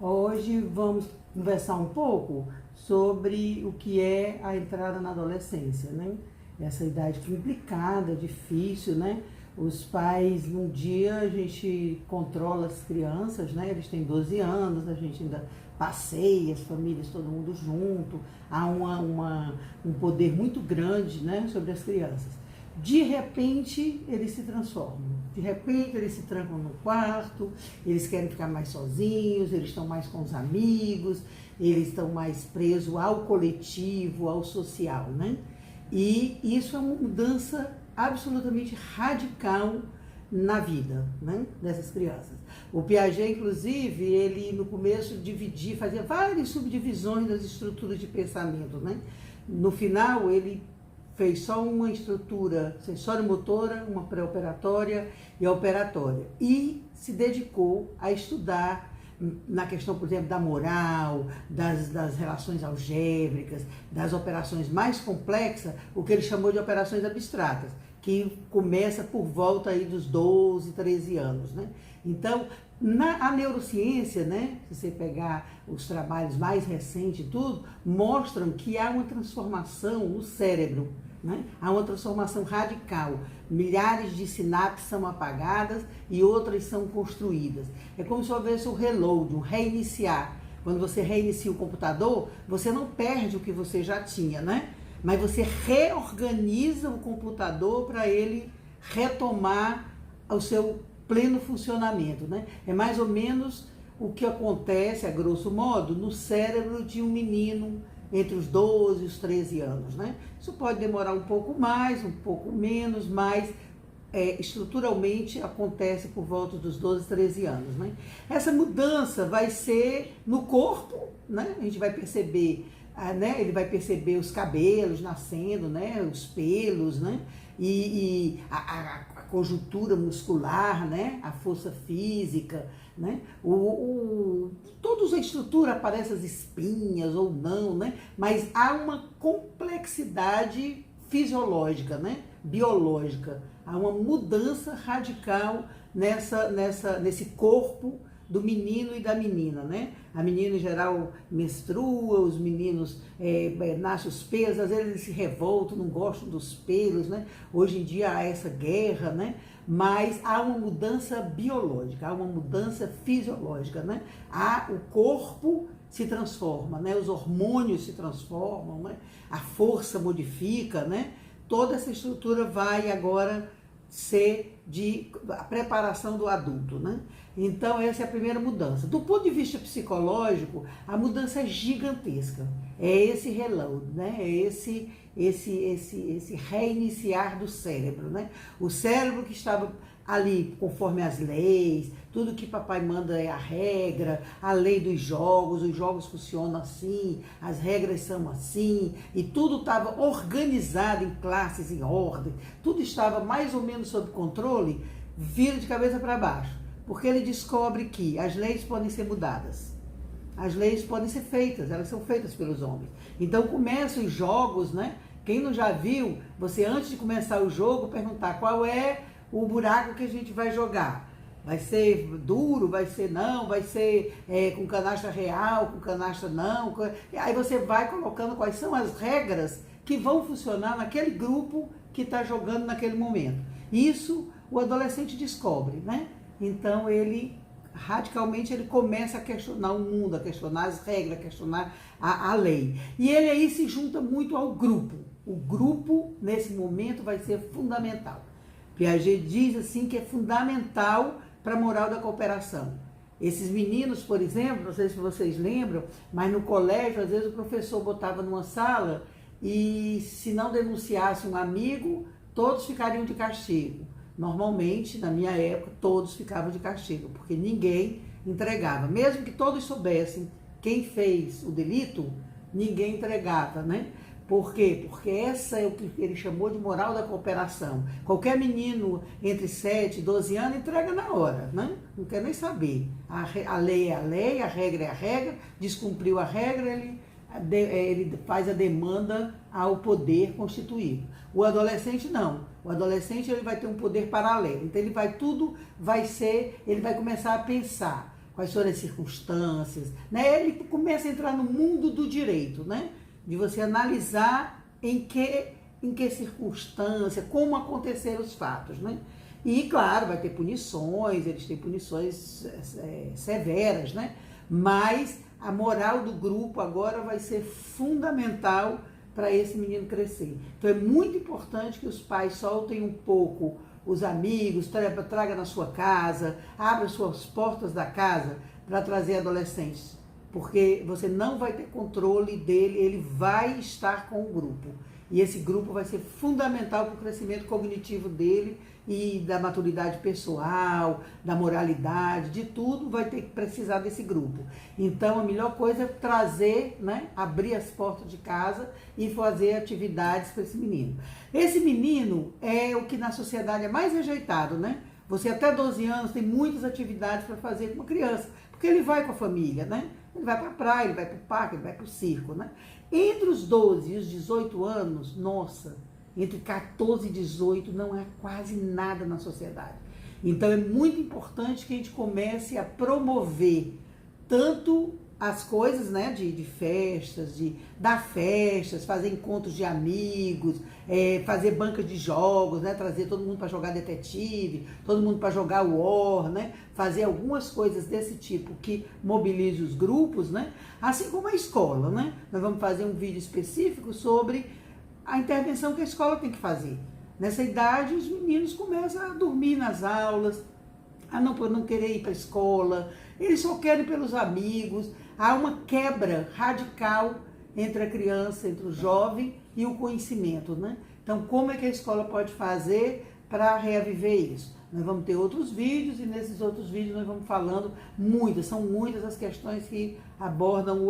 Hoje vamos conversar um pouco sobre o que é a entrada na adolescência, né? Essa idade complicada, difícil, né? Os pais, num dia a gente controla as crianças, né? Eles têm 12 anos, a gente ainda passeia, as famílias, todo mundo junto. Há um poder muito grande, né, sobre as crianças. De repente, eles se transformam. De repente, eles se trancam no quarto, eles querem ficar mais sozinhos, eles estão mais com os amigos, eles estão mais presos ao coletivo, ao social, né? E isso é uma mudança absolutamente radical na vida, né, dessas crianças. O Piaget, inclusive, ele no começo fazia várias subdivisões das estruturas de pensamento, né? No final, ele fez só uma estrutura sensório-motora, uma pré-operatória e a operatória. E se dedicou a estudar na questão, por exemplo, da moral, das relações algébricas, das operações mais complexas, o que ele chamou de operações abstratas, que começa por volta aí dos 12, 13 anos, né? Então, a neurociência, né, se você pegar os trabalhos mais recentes e tudo, mostram que há uma transformação no cérebro, né? Há uma transformação radical. Milhares de sinapses são apagadas e outras são construídas. É como se houvesse um reload, um reiniciar. Quando você reinicia o computador, você não perde o que você já tinha, né? Mas você reorganiza o computador para ele retomar o seu pleno funcionamento, né? É mais ou menos o que acontece, a grosso modo, no cérebro de um menino entre os 12 e os 13 anos, né? Isso pode demorar um pouco mais, um pouco menos, mas estruturalmente acontece por volta dos 12, 13 anos, né? Essa mudança vai ser no corpo, né? A gente vai perceber, né? Ele vai perceber os cabelos nascendo, né? Os pelos, né? E a conjuntura muscular, né? A força física, né? Toda a estrutura aparece as espinhas ou não, né? Mas há uma complexidade fisiológica, né? Biológica. Há uma mudança radical nesse corpo do menino e da menina, né? A menina, em geral, menstrua, os meninos nascem os pelos, às vezes eles se revoltam, não gostam dos pelos, né? Hoje em dia há essa guerra, né? Mas há uma mudança biológica, há uma mudança fisiológica, né? O corpo se transforma, né? Os hormônios se transformam, né? A força modifica, né? Toda essa estrutura vai agora ser a preparação do adulto, né? Então essa é a primeira mudança. Do ponto de vista psicológico, a mudança é gigantesca. É esse reload, né? É esse reiniciar do cérebro, né? O cérebro que estava ali conforme as leis, tudo que papai manda é a regra, a lei dos jogos, os jogos funcionam assim, as regras são assim, e tudo estava organizado em classes, em ordem, tudo estava mais ou menos sob controle, vira de cabeça para baixo, porque ele descobre que as leis podem ser mudadas. As leis podem ser feitas, elas são feitas pelos homens. Então começam os jogos, né? Quem não já viu, você antes de começar o jogo, perguntar qual é o buraco que a gente vai jogar. Vai ser duro, vai ser não, vai ser com canastra real, com canastra não. Aí você vai colocando quais são as regras que vão funcionar naquele grupo que está jogando naquele momento. Isso o adolescente descobre, né? Então ele radicalmente ele começa a questionar o mundo, a questionar as regras, a questionar a lei. E ele aí se junta muito ao grupo. O grupo, nesse momento, vai ser fundamental. Piaget diz assim que é fundamental para a moral da cooperação. Esses meninos, por exemplo, não sei se vocês lembram, mas no colégio, às vezes o professor botava numa sala e se não denunciasse um amigo, todos ficariam de castigo. Normalmente, na minha época, todos ficavam de castigo, porque ninguém entregava. Mesmo que todos soubessem quem fez o delito, ninguém entregava, né? Por quê? Porque essa é o que ele chamou de moral da cooperação. Qualquer menino entre 7 e 12 anos entrega na hora, né? Não quer nem saber. A lei é a lei, a regra é a regra, descumpriu a regra, ele faz a demanda ao poder constituído. O adolescente não. O adolescente ele vai ter um poder paralelo. Então ele vai começar a pensar. quais foram as circunstâncias, né? Ele começa a entrar no mundo do direito, né? De você analisar em que circunstância, como aconteceram os fatos, né? E, claro, vai ter punições, eles têm punições severas, né? Mas a moral do grupo agora vai ser fundamental para esse menino crescer. Então é muito importante que os pais soltem um pouco os amigos, traga na sua casa, abra suas portas da casa para trazer adolescentes, porque você não vai ter controle dele, ele vai estar com o grupo. E esse grupo vai ser fundamental para o crescimento cognitivo dele e da maturidade pessoal, da moralidade, de tudo vai ter que precisar desse grupo. Então a melhor coisa é trazer, né, abrir as portas de casa e fazer atividades para esse menino. Esse menino é o que na sociedade é mais rejeitado, né? Você até 12 anos tem muitas atividades para fazer com uma criança, porque ele vai com a família, né? Ele vai para a praia, ele vai para o parque, ele vai para o circo, né? Entre os 12 e os 18 anos, nossa, entre 14 e 18 não há quase nada na sociedade. Então é muito importante que a gente comece a promover tanto as coisas, né, de festas, de dar festas, fazer encontros de amigos, fazer banca de jogos, né, trazer todo mundo para jogar detetive, todo mundo para jogar war, né, fazer algumas coisas desse tipo que mobilize os grupos, né, assim como a escola, né. Nós vamos fazer um vídeo específico sobre a intervenção que a escola tem que fazer. Nessa idade, os meninos começam a dormir nas aulas, a não querer ir para a escola, eles só querem pelos amigos. Há uma quebra radical entre a criança, entre o jovem e o conhecimento, né? Então, como é que a escola pode fazer para reaviver isso? Nós vamos ter outros vídeos e nesses outros vídeos nós vamos falando são muitas as questões que abordam o